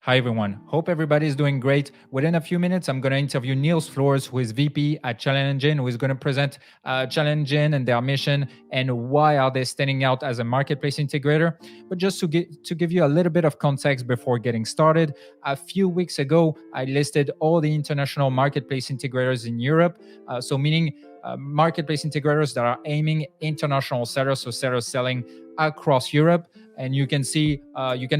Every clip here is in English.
Hi, everyone. Hope everybody is doing great. Within a few minutes, I'm going to interview Niels Flores, who is VP at ChannelEngine, who is going to present ChannelEngine and their mission and why are they standing out as a marketplace integrator. But just to give you a little bit of context before getting started, a few weeks ago, I listed all the international marketplace integrators in Europe. So meaning marketplace integrators that are aiming international sellers, so sellers selling across Europe. And you can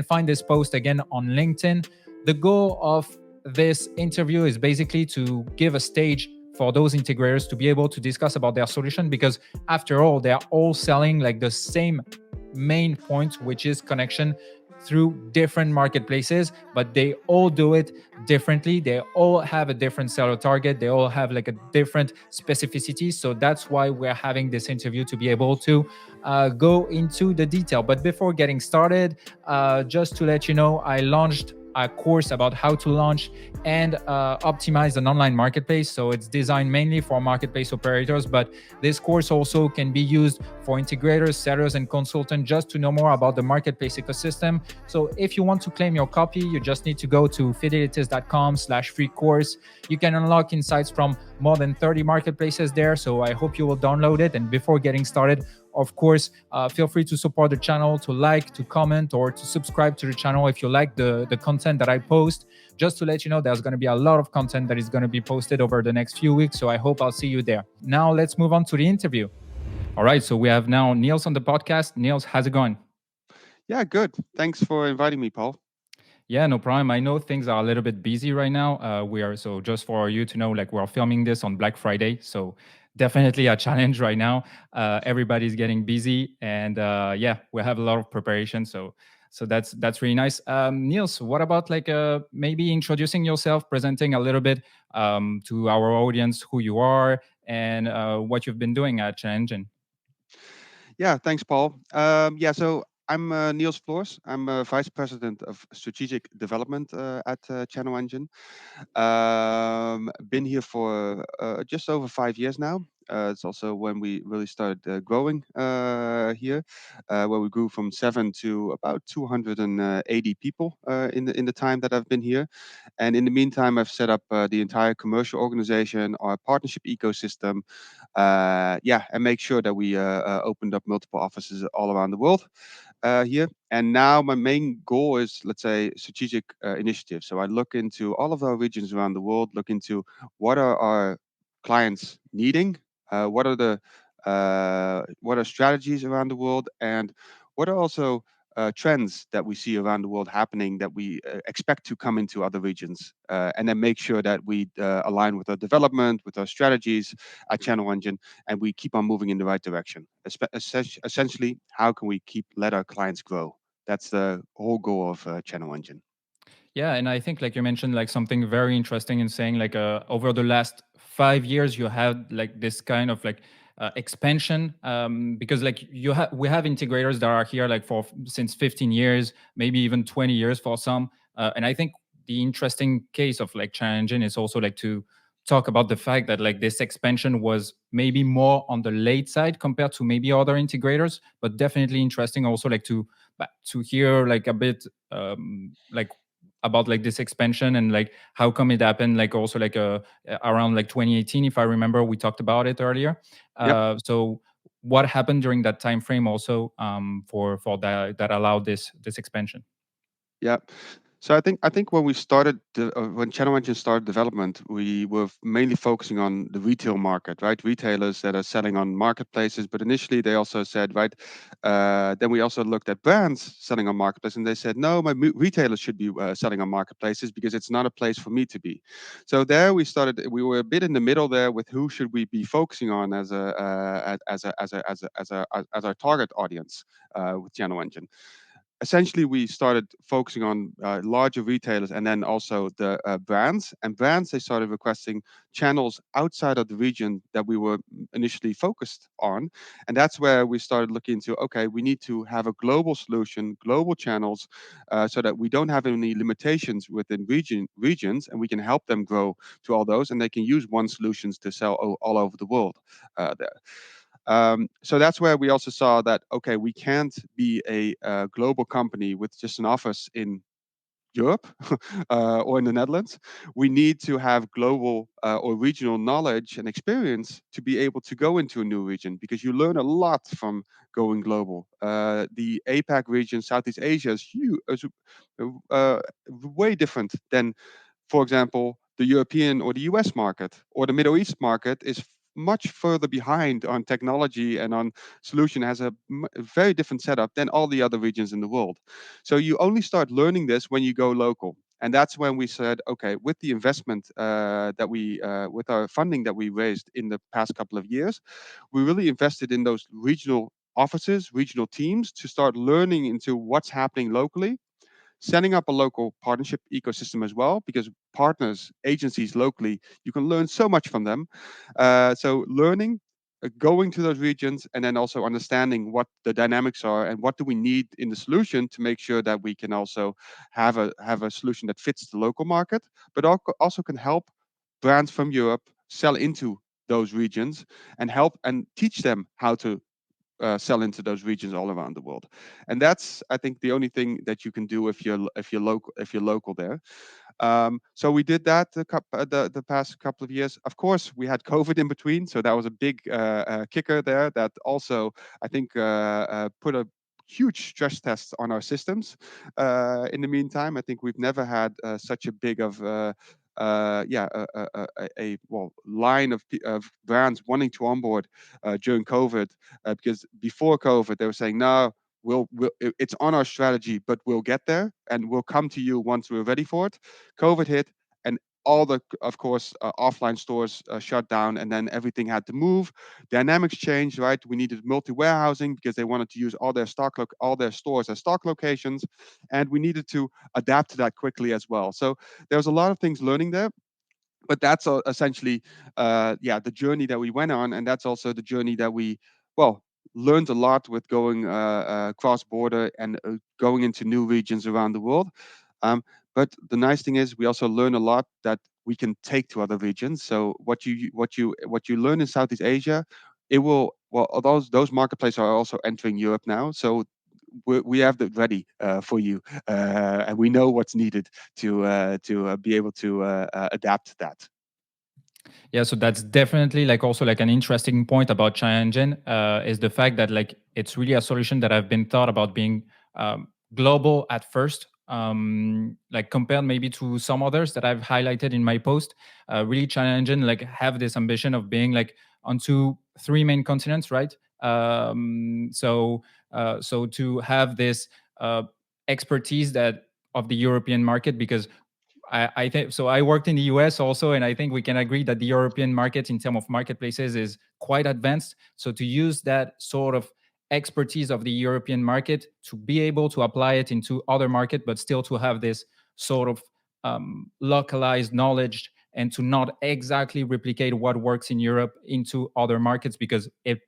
find this post again on LinkedIn. The goal of this interview is basically to give a stage for those integrators to be able to discuss about their solution, because after all, they're all selling like the same main point, which is connection through different marketplaces, but they all do it differently. They all have a different seller target. They all have like a different specificity. So that's why we're having this interview, to be able to go into the detail. But before getting started, just to let you know, I launched a course about how to launch and optimize an online marketplace. So it's designed mainly for marketplace operators, but this course also can be used for integrators, sellers, and consultants, just to know more about the marketplace ecosystem. So if you want to claim your copy, you just need to go to feedelitist.com/free course. You can unlock insights from more than 30 marketplaces there. So I hope you will download it. And before getting started, of course, feel free to support the channel, to like, to comment, or to subscribe to the channel if you like the content that I post. Just to let you know, there's going to be a lot of content that is going to be posted over the next few weeks. So I hope I'll see you there. Now let's move on to the interview. All right. So we have now Niels on the podcast. Niels, how's it going? Yeah, good. Thanks for inviting me, Paul. Yeah, no problem. I know things are a little bit busy right now. We are, so just for you to know, like we're filming this on Black Friday, so definitely a challenge right now. Everybody's getting busy, and yeah, we have a lot of preparation. So that's really nice. Niels, what about like maybe introducing yourself, presenting a little bit to our audience who you are and what you've been doing at ChannelEngine? Yeah, thanks, Paul. So I'm Niels Floors. I'm Vice President of Strategic Development at ChannelEngine. Been here for just over 5 years now. It's also when we really started growing here, where we grew from 7 to about 280 people in the time that I've been here. And in the meantime, I've set up the entire commercial organization, our partnership ecosystem, and make sure that we opened up multiple offices all around the world here. And now my main goal is, let's say, strategic initiatives. So I look into all of our regions around the world, look into what are our clients needing, what are strategies around the world, and what are also trends that we see around the world happening that we expect to come into other regions, and then make sure that we align with our development, with our strategies at ChannelEngine, and we keep on moving in the right direction. Essentially, how can we let our clients grow? That's the whole goal of ChannelEngine. Yeah, and I think like you mentioned like something very interesting in saying like over the last 5 years you had like this kind of like expansion, because like we have integrators that are here like for since 15 years, maybe even 20 years for some, and I think the interesting case of like ChallEngine is also like to talk about the fact that like this expansion was maybe more on the late side compared to maybe other integrators, but definitely interesting also like to hear like a bit like about like this expansion and like how come it happened, like also like around like 2018, if I remember, we talked about it earlier. Yep. So what happened during that time frame also, for that allowed this expansion? Yeah. So I think when we started when ChannelEngine started development, we were mainly focusing on the retail market, right? Retailers that are selling on marketplaces. But initially, they also said, right. Then we also looked at brands selling on marketplaces, and they said, no, my retailers should be selling on marketplaces because it's not a place for me to be. So there we started. We were a bit in the middle there with who should we be focusing on as our target audience with ChannelEngine. Essentially, we started focusing on larger retailers and then also the brands. And brands, they started requesting channels outside of the region that we were initially focused on. And that's where we started looking into, okay, we need to have a global solution, global channels, so that we don't have any limitations within regions, and we can help them grow to all those, and they can use one solutions to sell all over the world there. So that's where we also saw that, okay, we can't be a global company with just an office in Europe or in the Netherlands. We need to have global or regional knowledge and experience to be able to go into a new region, because you learn a lot from going global. The APAC region, Southeast Asia, is huge, way different than, for example, the European or the US market or the Middle East market is much further behind on technology and on solution, has a very different setup than all the other regions in the world. So you only start learning this when you go local. And that's when we said, okay, with the investment with our funding that we raised in the past couple of years, we really invested in those regional offices, regional teams to start learning into what's happening locally, setting up a local partnership ecosystem as well, because partners, agencies locally, you can learn so much from them. So learning, going to those regions, and then also understanding what the dynamics are and what do we need in the solution to make sure that we can also have a solution that fits the local market, but also can help brands from Europe sell into those regions and help and teach them how to sell into those regions all around the world. And that's, I think, the only thing that you can do if you're local there. So we did that the past couple of years. Of course, we had COVID in between, so that was a big kicker there. That also, I think, put a huge stress test on our systems. In the meantime, I think we've never had such a big of well, line of brands wanting to onboard during COVID, because before COVID they were saying no, it's on our strategy, but we'll get there and we'll come to you once we're ready for it. COVID hit, and all the, of course, offline stores shut down, and then everything had to move. Dynamics changed, right? We needed multi warehousing because they wanted to use all their stores as stock locations, and we needed to adapt to that quickly as well. So there was a lot of things learning there, but that's essentially the journey that we went on, and that's also the journey that we, well, learned a lot with going cross border and going into new regions around the world. Um, but the nice thing is we also learn a lot that we can take to other regions. So what you learn in Southeast Asia, it will, well, those marketplaces are also entering Europe now, so we have that ready for you, and we know what's needed to be able to adapt to that. Yeah, so that's definitely like also like an interesting point about ChannelEngine is the fact that like it's really a solution that I've been thought about being global at first, like compared maybe to some others that I've highlighted in my post. Really, ChannelEngine like have this ambition of being like onto three main continents, right? So to have this uh, expertise that of the European market, because I think so. I worked in the US also, and I think we can agree that the European market, in terms of marketplaces, is quite advanced. So to use that sort of expertise of the European market to be able to apply it into other market, but still to have this sort of localized knowledge and to not exactly replicate what works in Europe into other markets, because it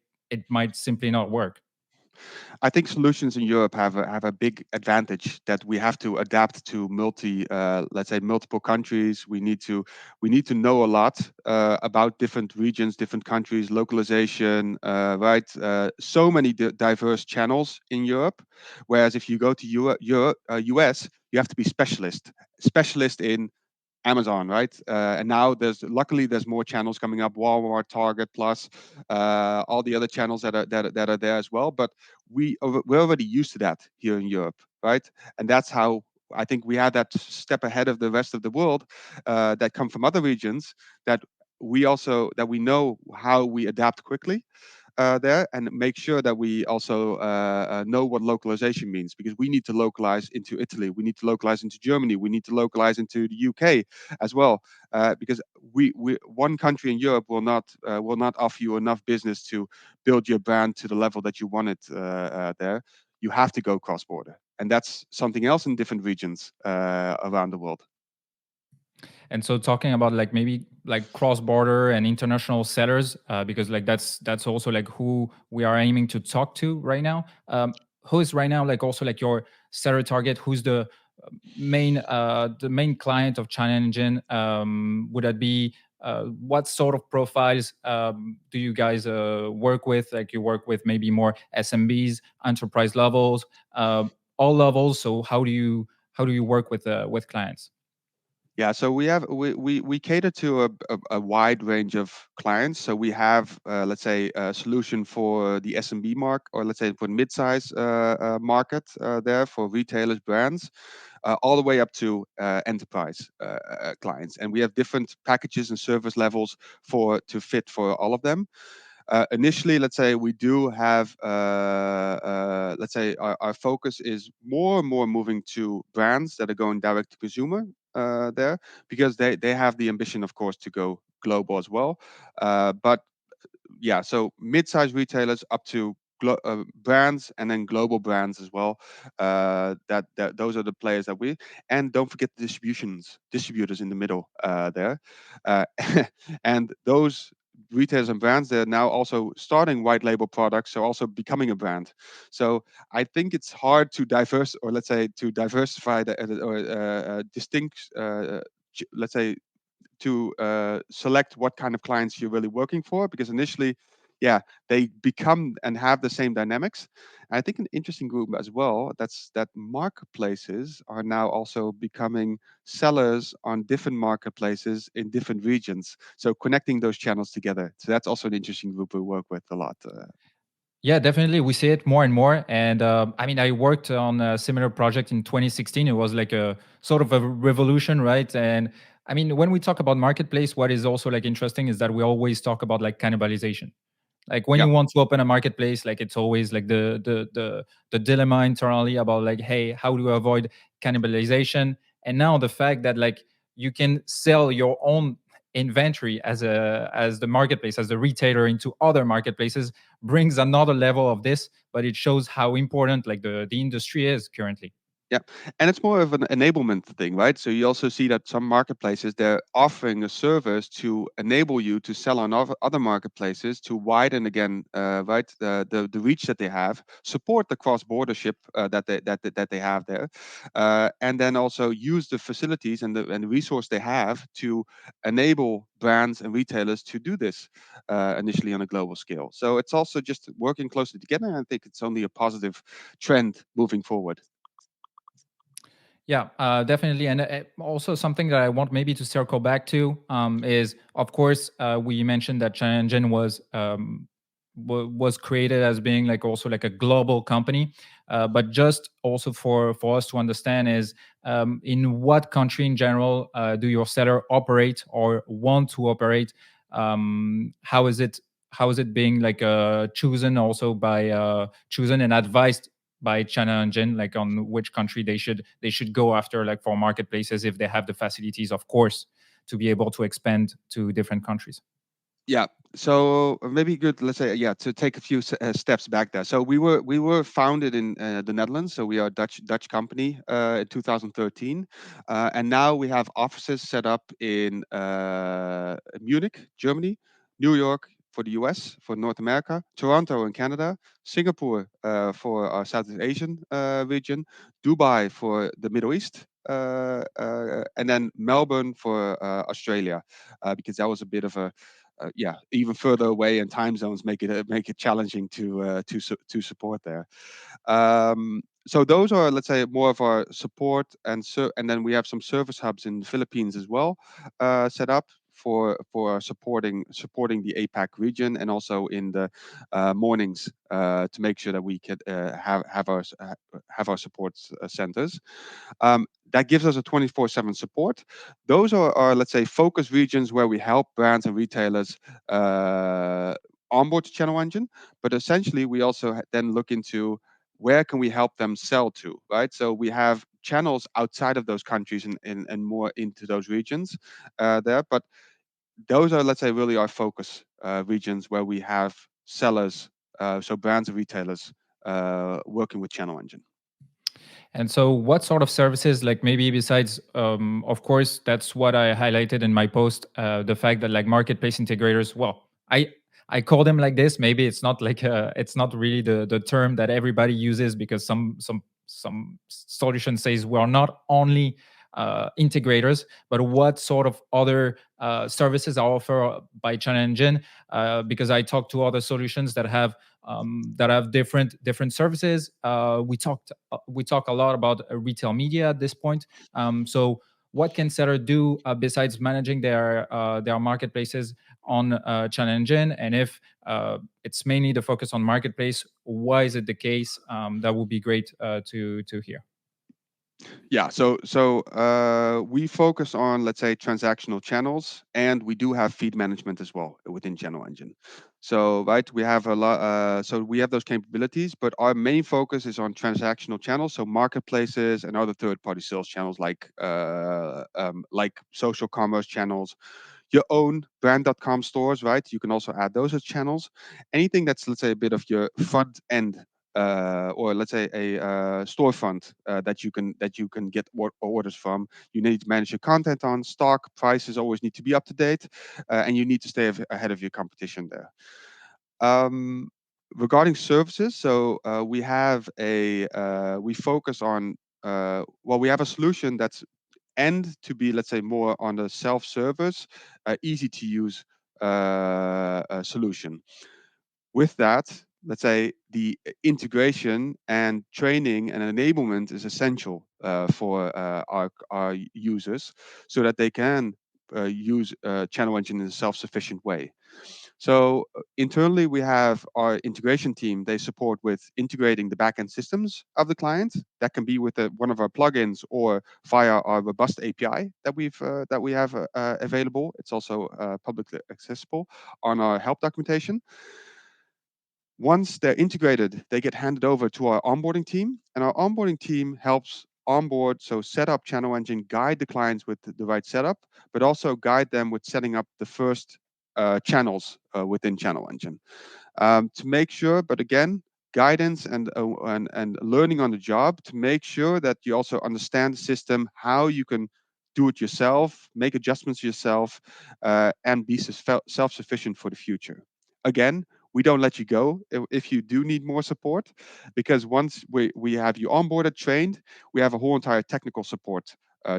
might simply not work. I think solutions in Europe have a big advantage that we have to adapt to let's say multiple countries. We need to know a lot about different regions, different countries, localization, right? So many diverse channels in Europe. Whereas if you go to US, you have to be specialist in Amazon, right? And now there's more channels coming up: Walmart, Target, Plus, all the other channels that are there as well. But we're already used to that here in Europe, right? And that's how I think we had that step ahead of the rest of the world that come from other regions, that we know how we adapt quickly there, and make sure that we also know what localization means, because we need to localize into Italy, we need to localize into Germany, we need to localize into the UK as well, because we one country in Europe will not offer you enough business to build your brand to the level that you want it there. You have to go cross border, and that's something else in different regions around the world. And so talking about like maybe like cross border and international sellers, because like that's also like who we are aiming to talk to right now. Who is right now like also like your seller target? Who's the main client of ChannelEngine? Would that be what sort of profiles do you guys work with? Like you work with maybe more SMBs, enterprise levels, all levels. So how do you how do you work with clients? Yeah, so we cater to a wide range of clients. So we have, let's say, a solution for the SMB market, or let's say for mid-size market there for retailers, brands, all the way up to enterprise clients. And we have different packages and service levels for to fit for all of them. Initially, let's say we do have, let's say our focus is more and more moving to brands that are going direct to consumer there, because they have the ambition, of course, to go global as well. But yeah, so mid-sized retailers up to brands, and then global brands as well. That those are the players that we, and don't forget the distributors in the middle there, uh, and those retailers and brands, they're now also starting white label products, so also becoming a brand. So I think it's hard to diverse, or let's say to diversify the or distinct, let's say, to select what kind of clients you're really working for, because initially, yeah, they become and have the same dynamics. And I think an interesting group as well, that's that marketplaces are now also becoming sellers on different marketplaces in different regions, so connecting those channels together. So that's also an interesting group we work with a lot. Yeah, definitely. We see it more and more. And I mean, I worked on a similar project in 2016. It was like a sort of a revolution, right? And I mean, when we talk about marketplace, what is also like interesting is that we always talk about like cannibalization. Like when Yeah. you want to open a marketplace, like it's always like the dilemma internally about like, hey, how do you avoid cannibalization? And now the fact that like you can sell your own inventory as the marketplace, as the retailer into other marketplaces, brings another level of this, but it shows how important like the industry is currently. Yeah, and it's more of an enablement thing, right? So you also see that some marketplaces, they're offering a service to enable you to sell on other marketplaces, to widen again, right, the reach that they have, support the cross border ship that they have there, and then also use the facilities and the resource they have to enable brands and retailers to do this initially on a global scale. So it's also just working closely together. And I think it's only a positive trend moving forward. Yeah, definitely. And also something that I want maybe to circle back to is, of course, we mentioned that ChannelEngine was created as being like also like a global company, but just also for us to understand is in what country in general do your seller operate or want to operate? How is it? How is it being like chosen also by chosen and advised by ChannelEngine, like on which country they should go after, like for marketplaces if they have the facilities, of course, to be able to expand to different countries. Yeah. So maybe good. Let's say, yeah, to take a few steps back there. So we were founded in the Netherlands. So we are a Dutch company in 2013, and now we have offices set up in Munich, Germany, New York for the US, for North America, Toronto in Canada, Singapore for our Southeast Asian region, Dubai for the Middle East, and then Melbourne for Australia, because that was a bit of a yeah, even further away, and time zones make it challenging to support there. So those are, let's say, more of our support, and then we have some service hubs in the Philippines as well, set up for supporting the APAC region, and also in the mornings to make sure that we could have our support centers. That gives us a 24/7 support. Those are, let's say, focus regions where we help brands and retailers uh, onboard to ChannelEngine. But essentially, we also then look into where can we help them sell to, right? So we have channels outside of those countries, and more into those regions there. But those are, let's say, really our focus regions where we have sellers, so brands and retailers working with ChannelEngine. And so, what sort of services, like maybe besides, of course, that's what I highlighted in my post, the fact that like marketplace integrators, well, I call them like this. Maybe it's not like it's not really the term that everybody uses, because some solution says we're not only integrators, but what sort of other services are offered by ChannelEngine. Because I talked to other solutions that have different services. We talk a lot about retail media at this point. So what can seller do besides managing their marketplaces on ChannelEngine? And if it's mainly the focus on marketplace, why is it the case? That would be great to hear. Yeah, we focus on, let's say, transactional channels, and we do have feed management as well within ChannelEngine. So right, we have a lot. So we have those capabilities, but our main focus is on transactional channels, so marketplaces and other third-party sales channels like social commerce channels, your own brand.com stores, right? You can also add those as channels. Anything that's, let's say, a bit of your front end, or let's say a storefront that you can get orders from. You need to manage your content on stock. Prices always need to be up to date, and you need to stay ahead of your competition there. Um, Regarding services, so we focus on we have a solution that's end to be, let's say, more on the self-service, easy to use solution. With that, let's say the integration and training and enablement is essential for our users, so that they can use ChannelEngine in a self-sufficient way. So internally, we have our integration team. They support with integrating the backend systems of the client. That can be with one of our plugins or via our robust API that we have available. It's also publicly accessible on our help documentation. Once they're integrated, they get handed over to our onboarding team, and our onboarding team helps onboard, so set up ChannelEngine, guide the clients with the right setup, but also guide them with setting up the first channels within ChannelEngine, to make sure. But again, guidance and learning on the job to make sure that you also understand the system, how you can do it yourself, make adjustments yourself, and be self-sufficient for the future. Again, we don't let you go if you do need more support, because once we have you onboarded, trained, we have a whole entire technical support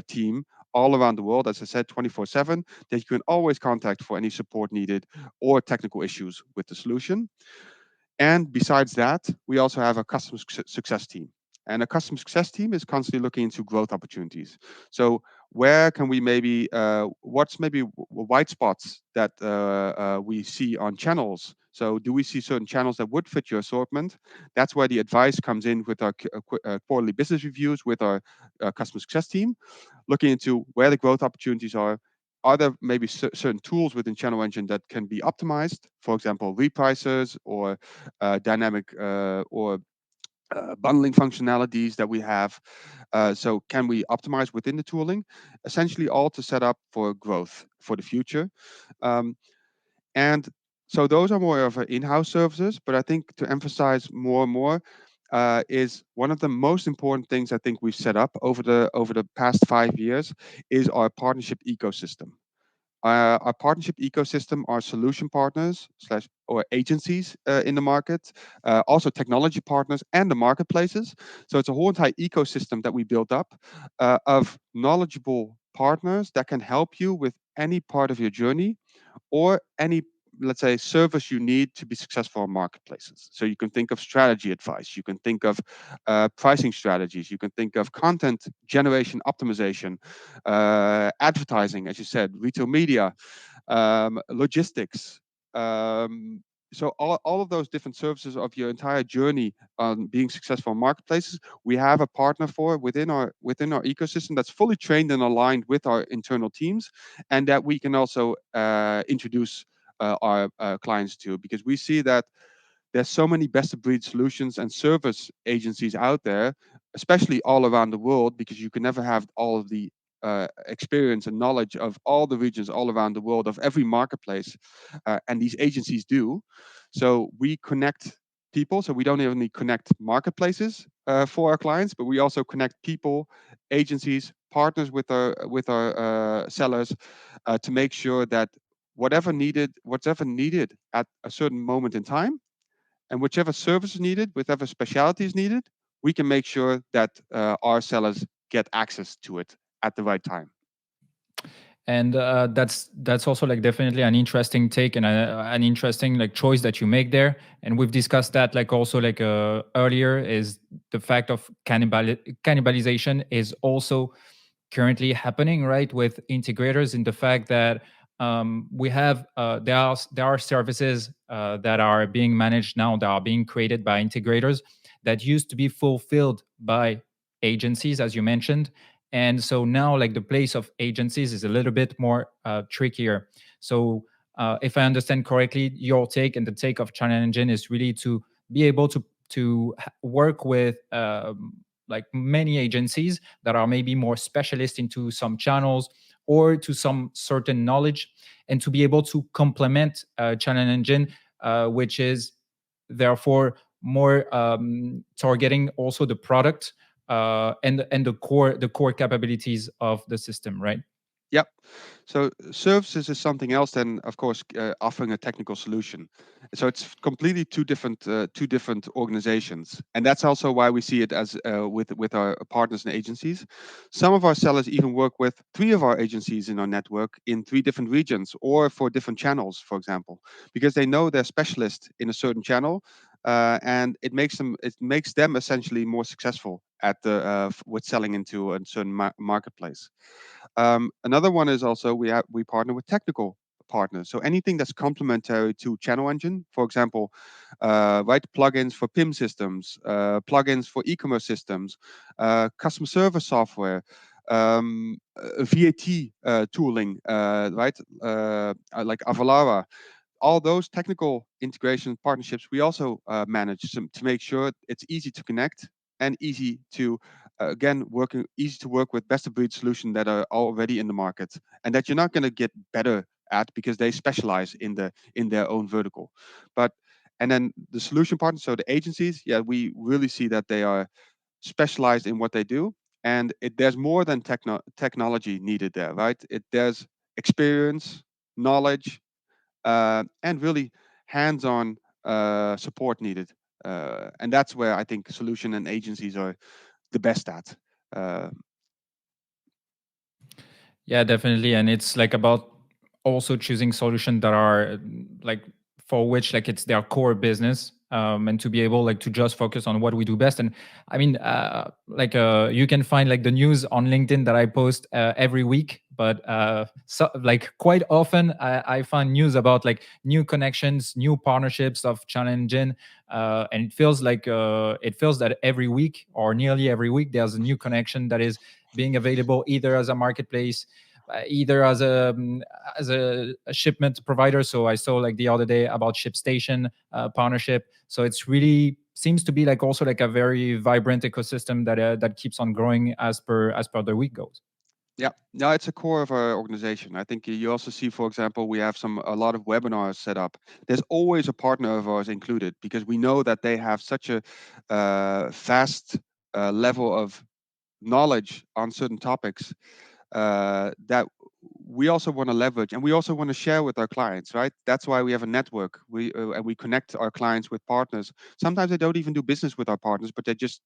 team all around the world, as I said, 24/7, that you can always contact for any support needed or technical issues with the solution. And besides that, we also have a customer success team. And a customer success team is constantly looking into growth opportunities. So where can we maybe, what's maybe white spots that we see on channels? So do we see certain channels that would fit your assortment? That's where the advice comes in with our quarterly business reviews with our customer success team, looking into where the growth opportunities are. Are there maybe certain tools within ChannelEngine that can be optimized? For example, repricers or dynamic or bundling functionalities that we have. So can we optimize within the tooling? Essentially, all to set up for growth for the future. Um, and so those are more of in-house services, but I think to emphasize more and more, is one of the most important things I think we've set up over the past 5 years is our partnership ecosystem. Our partnership ecosystem are solution partners slash or agencies in the market, also technology partners and the marketplaces. So it's a whole entire ecosystem that we built up of knowledgeable partners that can help you with any part of your journey or any, let's say, service you need to be successful on marketplaces. So you can think of strategy advice, you can think of pricing strategies, you can think of content generation optimization, advertising, as you said, retail media, logistics. Um, so all of those different services of your entire journey on being successful in marketplaces, we have a partner for within our ecosystem that's fully trained and aligned with our internal teams, and that we can also introduce our clients to, because we see that there's so many best of breed solutions and service agencies out there, especially all around the world, because you can never have all of the experience and knowledge of all the regions all around the world of every marketplace, and these agencies do. So we connect people. So we don't only connect marketplaces for our clients, but we also connect people, agencies, partners with our sellers, to make sure that whatever needed at a certain moment in time, and whichever service is needed, whatever specialty is needed, we can make sure that our sellers get access to it at the right time. And that's also like definitely an interesting take and an interesting like choice that you make there. And we've discussed that like also like earlier, is the fact of cannibalization is also currently happening, right, with integrators, in the fact that we have there are services that are being managed now, that are being created by integrators, that used to be fulfilled by agencies, as you mentioned. And so now like the place of agencies is a little bit more trickier. So if I understand correctly, your take and the take of ChannelEngine is really to be able to work with like many agencies that are maybe more specialist into some channels or to some certain knowledge, and to be able to complement ChannelEngine, which is therefore more targeting also the product and the core capabilities of the system, right? Yep. So services is something else than, of course, offering a technical solution. So it's completely two different organizations, and that's also why we see it as with our partners and agencies. Some of our sellers even work with three of our agencies in our network in three different regions or for different channels, for example, because they know they're specialists in a certain channel, and it makes them essentially more successful at with selling into a certain marketplace. Another one is also we partner with technical partners. So anything that's complementary to ChannelEngine, for example, right, plugins for PIM systems, plugins for e-commerce systems, customer service software, VAT tooling, right, like Avalara, all those technical integration partnerships we also manage to make sure it's easy to connect and easy to again working easy to work with best of breed solutions that are already in the market and that you're not going to get better at because they specialize in their own vertical. But and then the solution partners, so the agencies, yeah, we really see that they are specialized in what they do, and there's more than technology needed there, right? There's experience, knowledge, and really hands-on support needed. And that's where I think solution and agencies are the best at. Uh, Yeah, definitely. And it's like about also choosing solutions that are like for which like it's their core business, and to be able like to just focus on what we do best. And I mean, like you can find like the news on LinkedIn that I post every week, but so like quite often I find news about like new connections, new partnerships of ChannelEngine, and it feels that every week or nearly every week there's a new connection that is being available either as a marketplace, either as a shipment provider. So I saw like the other day about ShipStation partnership. So it's really seems to be like also like a very vibrant ecosystem that keeps on growing as per the week goes. yeah, no, it's a core of our organization. I think you also see, for example, we have a lot of webinars set up. There's always a partner of ours included because we know that they have such a fast level of knowledge on certain topics that we also want to leverage, and we also want to share with our clients, right? That's why we have a network. We connect our clients with partners. Sometimes they don't even do business with our partners, but they just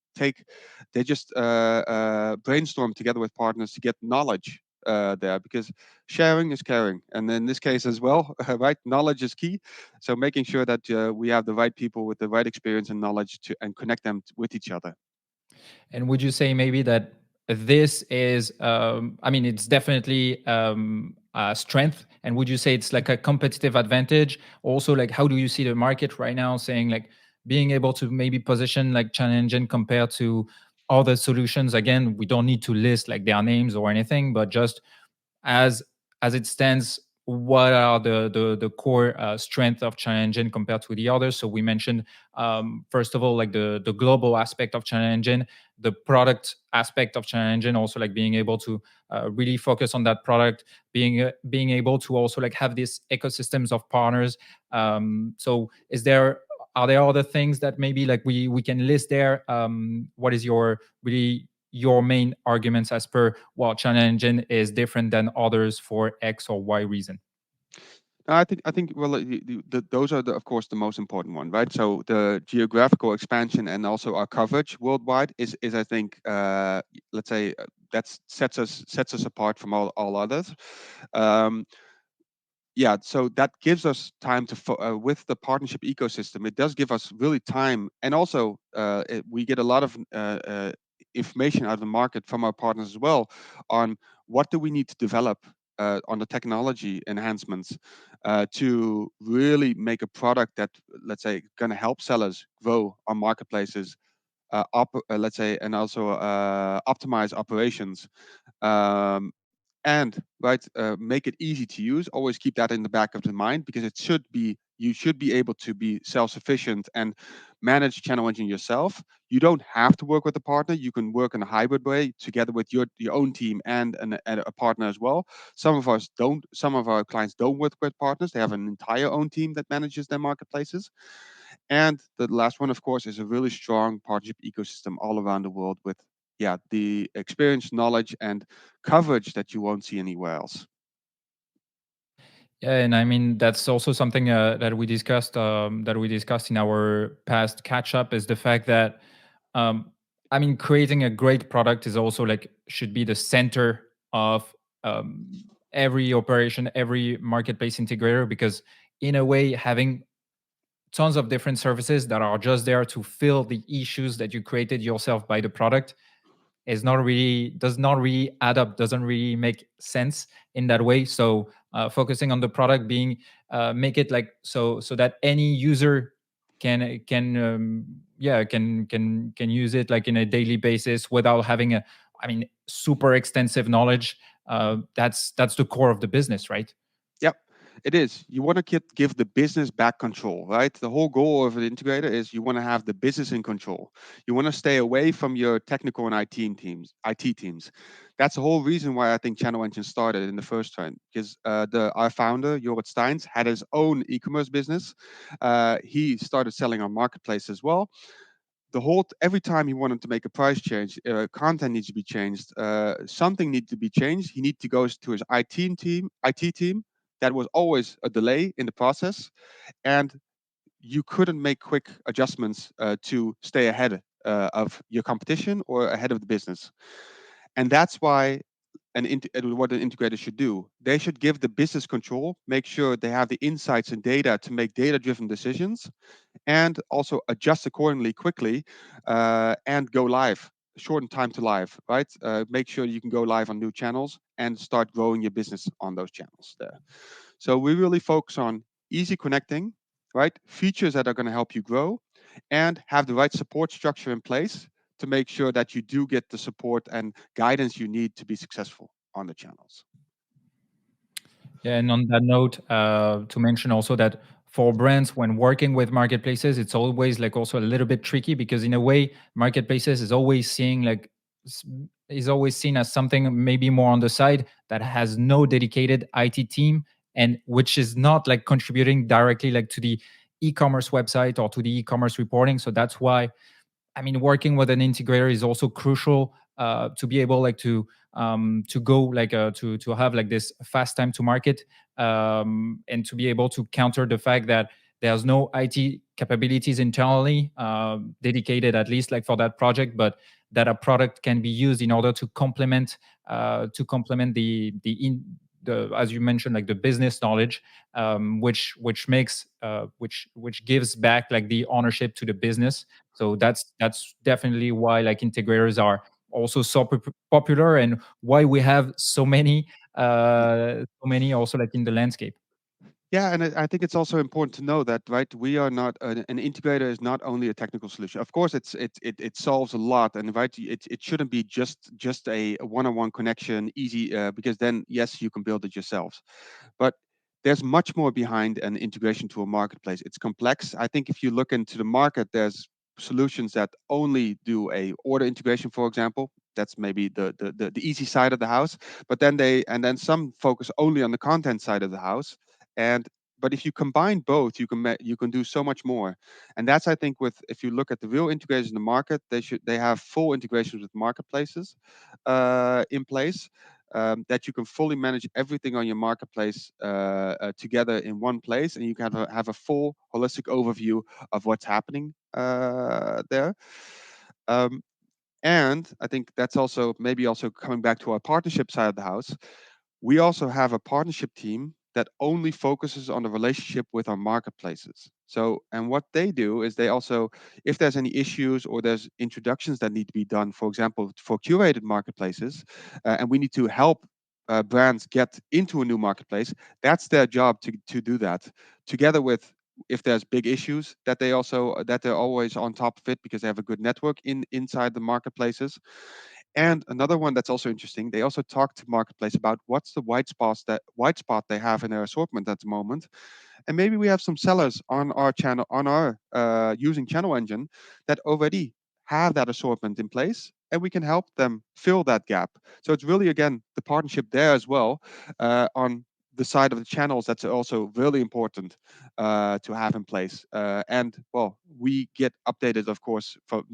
brainstorm together with partners to get knowledge there, because sharing is caring, and in this case as well, right? Knowledge is key. So making sure that we have the right people with the right experience and knowledge to and connect them with each other. And would you say maybe that this is, I mean, it's definitely a strength. And would you say it's like a competitive advantage? Also, like, how do you see the market right now saying like being able to maybe position like ChannelEngine compared to other solutions? Again, we don't need to list like their names or anything, but just as as it stands, what are the core strength of ChannelEngine compared to the others? So we mentioned first of all like the global aspect of ChannelEngine, the product aspect of ChannelEngine, also like being able to really focus on that product, being able to also like have these ecosystems of partners. So are there other things that maybe like we can list there? What is your main arguments as per what ChannelEngine is different than others for X or Y reason? I think well, those are of course the most important one, right? So the geographical expansion and also our coverage worldwide is I think let's say that sets us apart from all others. Um, yeah, so that gives us time with the partnership ecosystem. It does give us really time, and also we get a lot of information out of the market from our partners as well on what do we need to develop on the technology enhancements to really make a product that, let's say, going to help sellers grow on marketplaces, let's say, and also optimize operations, um, and right, make it easy to use. Always keep that in the back of the mind, because you should be able to be self-sufficient and manage ChannelEngine yourself. You don't have to work with a partner. You can work in a hybrid way together with your own team and a partner as well. Some of our clients don't work with partners. They have an entire own team that manages their marketplaces. And the last one, of course, is a really strong partnership ecosystem all around the world with, yeah, the experience, knowledge, and coverage that you won't see anywhere else. Yeah, and I mean that's also something that we discussed in our past catch up is the fact that um, I mean creating a great product is also like should be the center of every operation, every marketplace integrator, because in a way having tons of different services that are just there to fill the issues that you created yourself by the product is not really does not really add up, doesn't really make sense in that way. So focusing on the product being make it like so that any user can use it like in a daily basis without having a, I mean, super extensive knowledge. That's the core of the business, right? Yep, it is. You want to give the business back control, right? The whole goal of an integrator is you want to have the business in control. You want to stay away from your technical and IT teams. That's the whole reason why I think ChannelEngine started in the first time, because our founder, Jorrit Steins, had his own e-commerce business. He started selling on marketplace as well. Every time he wanted to make a price change, content needs to be changed, something needs to be changed. He needed to go to his IT team. That was always a delay in the process, and you couldn't make quick adjustments to stay ahead of your competition or ahead of the business. And that's why what an integrator should do. They should give the business control, make sure they have the insights and data to make data-driven decisions, and also adjust accordingly quickly, and go live, shorten time to live, right? Make sure you can go live on new channels and start growing your business on those channels there. So we really focus on easy connecting, right? Features that are going to help you grow, and have the right support structure in place to make sure that you do get the support and guidance you need to be successful on the channels. Yeah, and on that note, to mention also that for brands, when working with marketplaces, it's always like also a little bit tricky because in a way, marketplaces is always seeing like s- is always seen as something maybe more on the side that has no dedicated IT team and which is not like contributing directly like to the e-commerce website or to the e-commerce reporting. So that's why I mean, working with an integrator is also crucial to be able like to go like to have like this fast time to market and to be able to counter the fact that there's no IT capabilities internally dedicated at least like for that project, but that a product can be used in order to complement the as you mentioned like the business knowledge which makes which gives back like the ownership to the business. So that's definitely why like integrators are also so popular and why we have so many also like in the landscape. Yeah, and I think it's also important to know that, right? We are not an integrator is not only a technical solution. Of course, it solves a lot, and right, it shouldn't be just a one-on-one connection, easy, because then yes, you can build it yourselves. But there's much more behind an integration to a marketplace. It's complex. I think if you look into the market, there's solutions that only do a order integration, for example. That's maybe the easy side of the house. But then some focus only on the content side of the house. And but if you combine both, you can do so much more. And that's, I think, with if you look at the real integrators in the market, they have full integrations with marketplaces in place, that you can fully manage everything on your marketplace together in one place, and you can have a full holistic overview of what's happening there. Um, And I think that's also maybe also coming back to our partnership side of the house. We also have a partnership team that only focuses on the relationship with our marketplaces. So, and what they do is they also, if there's any issues or there's introductions that need to be done, for example, for curated marketplaces, and we need to help brands get into a new marketplace, that's their job to do that together with, if there's big issues, that they also that they're always on top of it because they have a good network inside the marketplaces. And another one that's also interesting, they also talk to marketplace about what's the white spot they have in their assortment at the moment, and maybe we have some sellers on our channel, on our using ChannelEngine, that already have that assortment in place, and we can help them fill that gap. So it's really, again, the partnership there as well, on the side of the channels. That's also really important to have in place. And well, we get updated, of course, from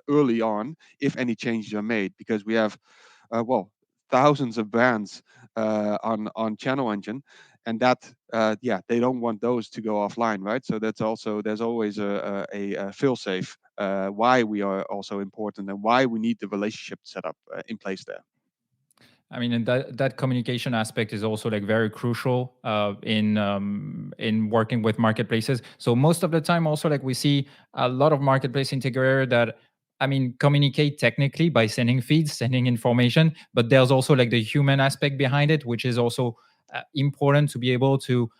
early on if any changes are made, because we have well, thousands of brands on ChannelEngine, and that yeah, they don't want those to go offline, right? So that's also, there's always a fail safe, why we are also important and why we need the relationship set up in place there. I mean, and that communication aspect is also like very crucial in working with marketplaces. So most of the time, also like we see a lot of marketplace integrator that, I mean, communicate technically by sending feeds, sending information, but there's also like the human aspect behind it, which is also important to be able to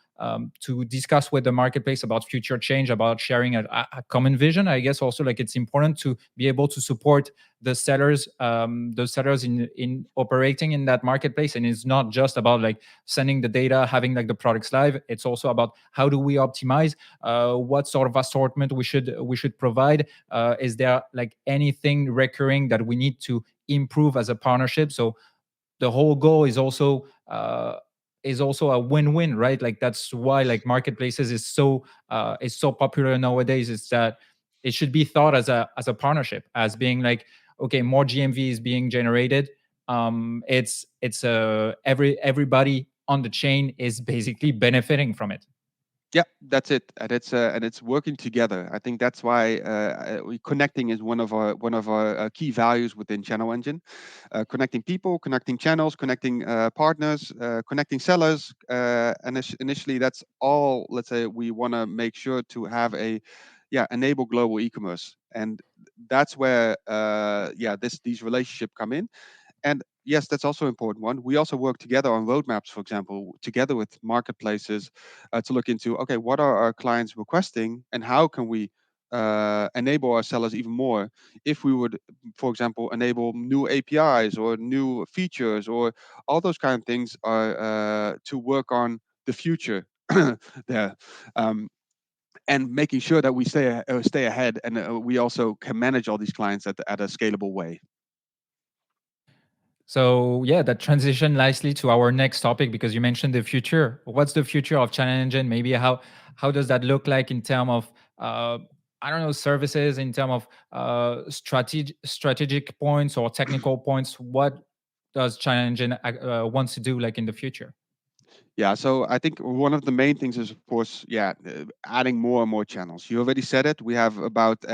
discuss with the marketplace about future change, about sharing a common vision. I guess also like it's important to be able to support the sellers in operating in that marketplace. And it's not just about like sending the data, having like the products live. It's also about how do we optimize, what sort of assortment we should provide. Is there like anything recurring that we need to improve as a partnership? So the whole goal is also a win-win, right? Like that's why like marketplaces is so popular nowadays. Is that it should be thought as a partnership, as being like, okay, more GMV is being generated. Everybody on the chain is basically benefiting from it. Yeah, that's it, and it's working together. I think that's why connecting is one of our key values within ChannelEngine. Connecting people, connecting channels, connecting partners, connecting sellers, and initially that's all. Let's say we want to make sure to have a, yeah, enable global e-commerce, and that's where yeah, these relationships come in. And yes, that's also an important one. We also work together on roadmaps, for example, together with marketplaces, to look into, okay, what are our clients requesting and how can we enable our sellers even more. If we would, for example, enable new APIs or new features or all those kind of things are to work on the future there. And making sure that we stay ahead, and we also can manage all these clients at a scalable way. So yeah, that transition nicely to our next topic, because you mentioned the future. What's the future of Channel Engine? Maybe how does that look like in terms of I don't know, services, in terms of strategic points or technical points? What does Channel Engine wants to do like in the future? Yeah, so I think one of the main things is, of course, yeah, adding more and more channels. You already said it. We have about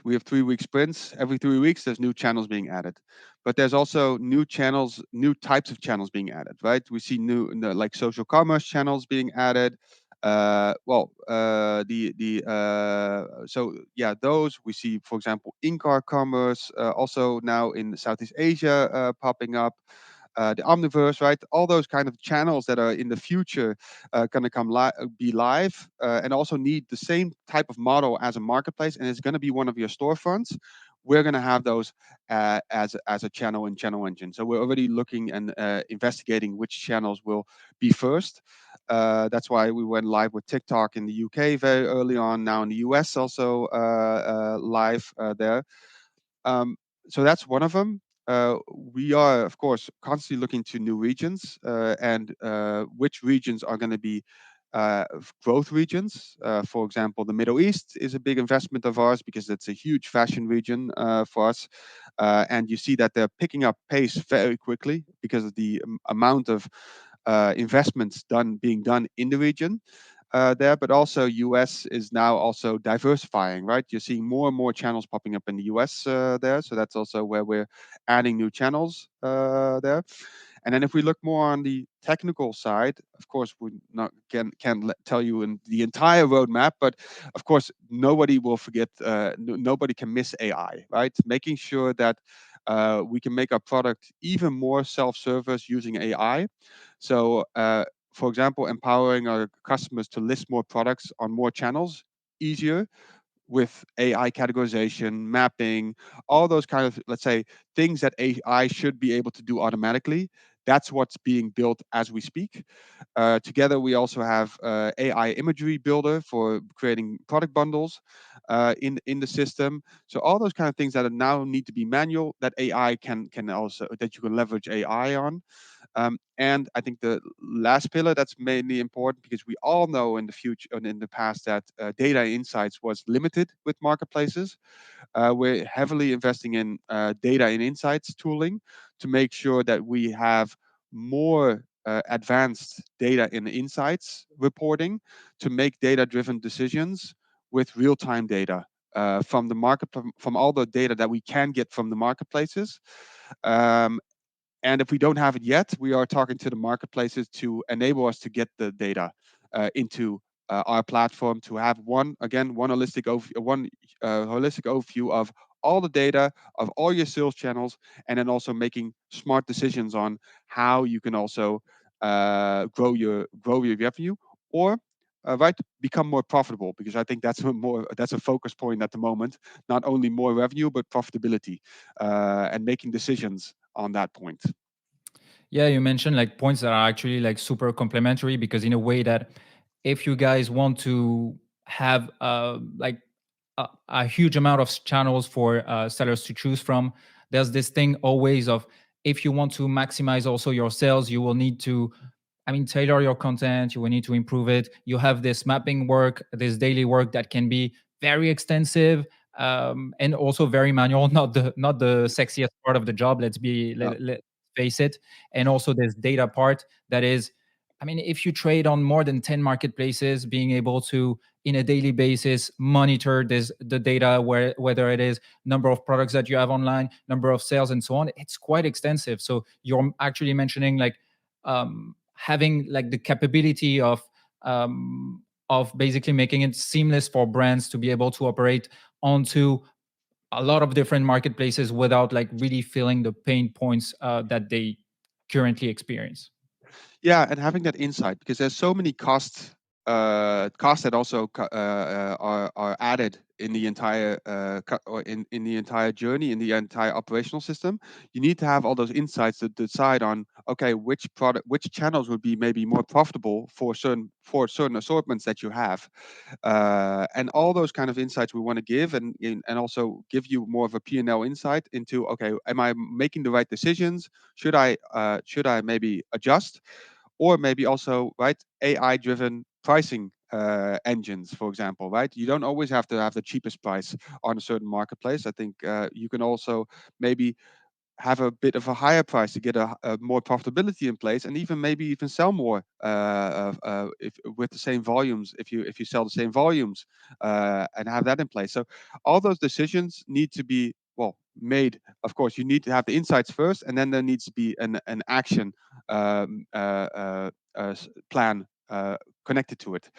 we have 3 week sprints. Every 3 weeks, there's new channels being added, but there's also new channels, new types of channels being added. Right? We see like social commerce channels being added. So yeah, those we see, for example, in-car commerce, also now in Southeast Asia popping up, the Omniverse, right? All those kind of channels that are in the future going to be live, and also need the same type of model as a marketplace, and it's going to be one of your storefronts. We're going to have those as a channel in ChannelEngine. So we're already looking and investigating which channels will be first. That's why we went live with TikTok in the UK very early on. Now in the US also live there. Um, so that's one of them. We are, of course, constantly looking to new regions, and which regions are going to be growth regions. For example, the Middle East is a big investment of ours because it's a huge fashion region for us. And you see that they're picking up pace very quickly because of the amount of investments being done in the region. there, but also US is now also diversifying, right? You're seeing more and more channels popping up in the US there, so that's also where we're adding new channels there. And then if we look more on the technical side, of course, we not can tell you in the entire roadmap, but of course, nobody will forget, nobody can miss AI, right? Making sure that we can make our product even more self-service using AI. So, for example, empowering our customers to list more products on more channels easier with AI categorization, mapping, all those kind of, let's say, things that AI should be able to do automatically. That's what's being built as we speak. Together, we also have AI imagery builder for creating product bundles in the system. So all those kind of things that are now need to be manual, that AI can also, that you can leverage AI on. And I think the last pillar that's mainly important, because we all know in the future and in the past that data insights was limited with marketplaces. We're heavily investing in data and insights tooling to make sure that we have more advanced data and insights reporting to make data-driven decisions with real-time data from the market, from all the data that we can get from the marketplaces. Um, and if we don't have it yet, we are talking to the marketplaces to enable us to get the data into our platform, to have one holistic overview of all the data of all your sales channels, and then also making smart decisions on how you can also grow your revenue, or right, become more profitable, because I think that's a focus point at the moment. Not only more revenue, but profitability, and making decisions on that point. Yeah, you mentioned like points that are actually like super complementary, because in a way that if you guys want to have like a huge amount of channels for sellers to choose from, there's this thing always of, if you want to maximize also your sales, you will need to, I mean, tailor your content. You will need to improve it. You have this mapping work, this daily work that can be very extensive, and also very manual. Not the sexiest part of the job. Let's face it. And also this data part that is, I mean, if you trade on more than 10 marketplaces, being able to, in a daily basis, monitor the data, whether it is number of products that you have online, number of sales, and so on, it's quite extensive. So you're actually mentioning like having like the capability of basically making it seamless for brands to be able to operate onto a lot of different marketplaces without like really feeling the pain points that they currently experience. Yeah, and having that insight, because there's so many costs that also are added in the entire or in the entire journey, in the entire operational system. You need to have all those insights to decide on, okay, which channels would be maybe more profitable for certain assortments that you have, and all those kind of insights we want to give, and also give you more of a P&L insight into, okay, am I making the right decisions? Should I maybe adjust, or maybe also, right, AI driven pricing engines, for example, right? You don't always have to have the cheapest price on a certain marketplace. I think you can also maybe have a bit of a higher price to get a more profitability in place, and even maybe even sell more if with the same volumes, if you sell the same volumes, and have that in place. So all those decisions need to be, well, made. Of course, you need to have the insights first, and then there needs to be an action plan connected to it.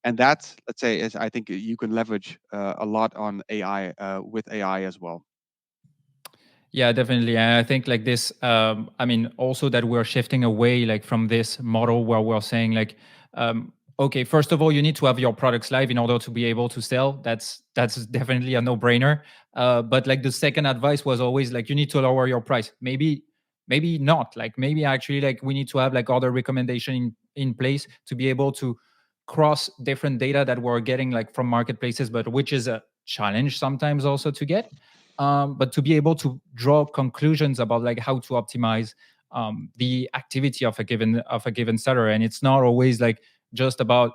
And that, let's say, is, I think you can leverage a lot on AI, with AI as well. Yeah, definitely. And I think like this, I mean, also that we're shifting away like from this model where we're saying like, okay, first of all, you need to have your products live in order to be able to sell. That's definitely a no-brainer. But like the second advice was always like, you need to lower your price. Maybe not. Like maybe actually like we need to have like other recommendation in place to be able to cross different data that we're getting like from marketplaces, but which is a challenge sometimes also to get, but to be able to draw conclusions about like how to optimize the activity of a given seller. And it's not always like just about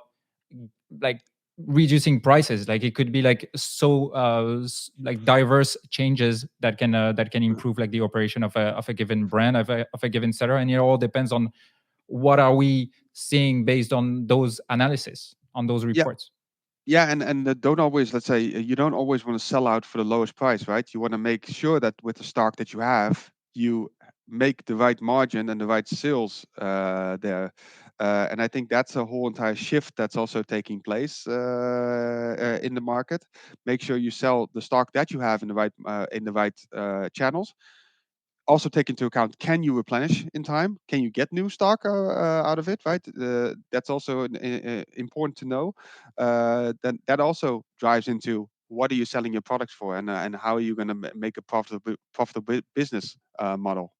like reducing prices. Like it could be like so like diverse changes that can improve like the operation of a given brand, of a given seller. And it all depends on what are we seeing based on those analysis. on those Yeah, reports. yeah, and don't always, let's say, you don't always want to sell out for the lowest price, right? You want to make sure that with the stock that you have, you make the right margin and the right sales there. And I think that's a whole entire shift that's also taking place in the market. Make sure you sell the stock that you have in the right channels. Also take into account, can you replenish in time? Can you get new stock out of it, right? That's also important to know. Then that also drives into what are you selling your products for, and how are you going to make a profitable business model.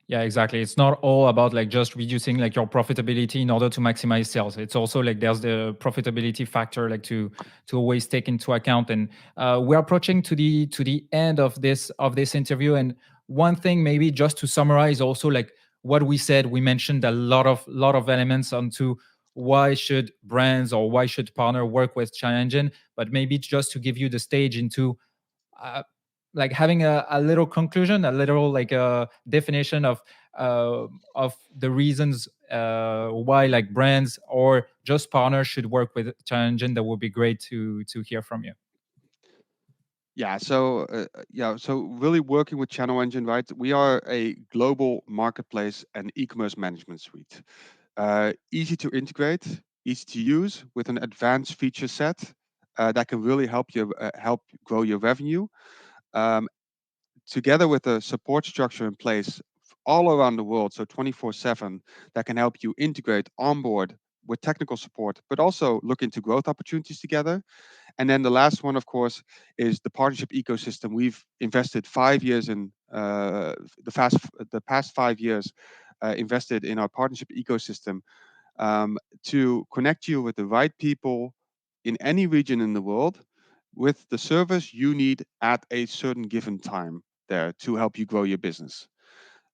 Yeah, exactly. It's not all about like just reducing like your profitability in order to maximize sales. It's also like there's the profitability factor like to always take into account. And we're approaching to the end of this interview. And one thing maybe just to summarize also like what we said, we mentioned a lot of elements onto why should brands or why should partner work with ChannelEngine, but maybe just to give you the stage into uh, like having a little conclusion, a little like a definition of the reasons why like brands or just partners should work with ChannelEngine. That would be great to hear from you. So really working with ChannelEngine, right? We are a global marketplace and e-commerce management suite. Easy to integrate, easy to use, with an advanced feature set that can really help grow your revenue. Um, Together with a support structure in place all around the world, so 24/7, that can help you integrate, onboard with technical support, but also look into growth opportunities together. And then the last one, of course, is the partnership ecosystem. We've invested 5 years in the past 5 years, invested in our partnership ecosystem to connect you with the right people in any region in the world with the service you need at a certain given time there to help you grow your business.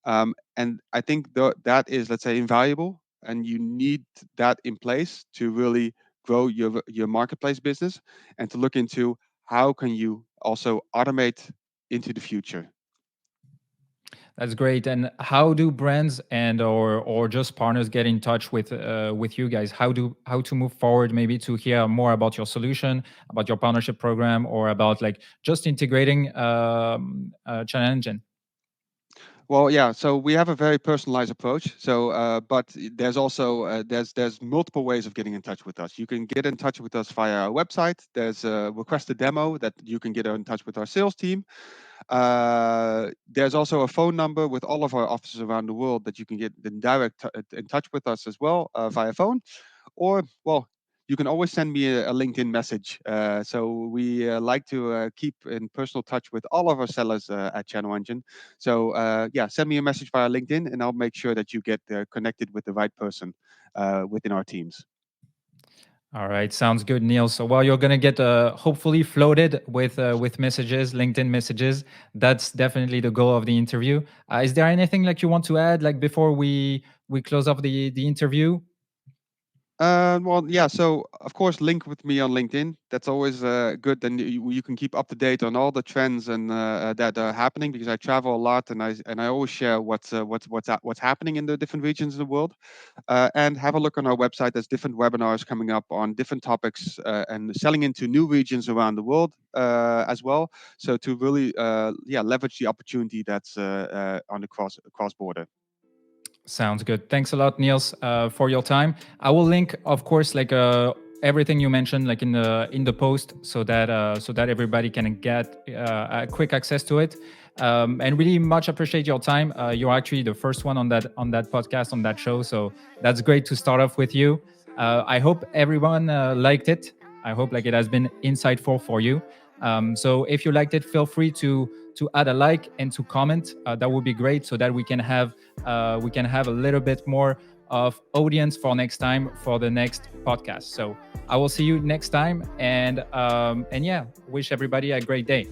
And I think that is, let's say, invaluable, and you need that in place to really grow your marketplace business and to look into how can you also automate into the future. That's great. And how do brands and or just partners get in touch with you guys? How to move forward? Maybe to hear more about your solution, about your partnership program, or about like just integrating ChannelEngine. Well, yeah. So we have a very personalized approach. But there's also there's multiple ways of getting in touch with us. You can get in touch with us via our website. There's a request a demo that you can get in touch with our sales team. There's also a phone number with all of our offices around the world that you can get in touch with us as well via phone. Or, well, you can always send me a LinkedIn message. So we like to keep in personal touch with all of our sellers at ChannelEngine. So yeah, send me a message via LinkedIn, and I'll make sure that you get connected with the right person within our teams. All right, sounds good, Neil. So while you're gonna get hopefully floated with messages, LinkedIn messages, that's definitely the goal of the interview. Is there anything like you want to add, like before we close off the interview? Well, yeah. So, of course, link with me on LinkedIn. That's always good. Then you can keep up to date on all the trends and that are happening, because I travel a lot, and I always share what's happening in the different regions of the world. And have a look on our website. There's different webinars coming up on different topics and selling into new regions around the world as well. So to really yeah, leverage the opportunity that's on the cross border. Sounds good. Thanks a lot, Niels, for your time. I will link, of course, like everything you mentioned, like in the post, so that everybody can get a quick access to it. And really much appreciate your time. You're actually the first one on that podcast, on that show, so that's great to start off with you. I hope everyone liked it. I hope like it has been insightful for you. So if you liked it, feel free to add a like and to comment. That would be great, so that we can have a little bit more of audience for next time for the next podcast. So I will see you next time, and yeah, wish everybody a great day.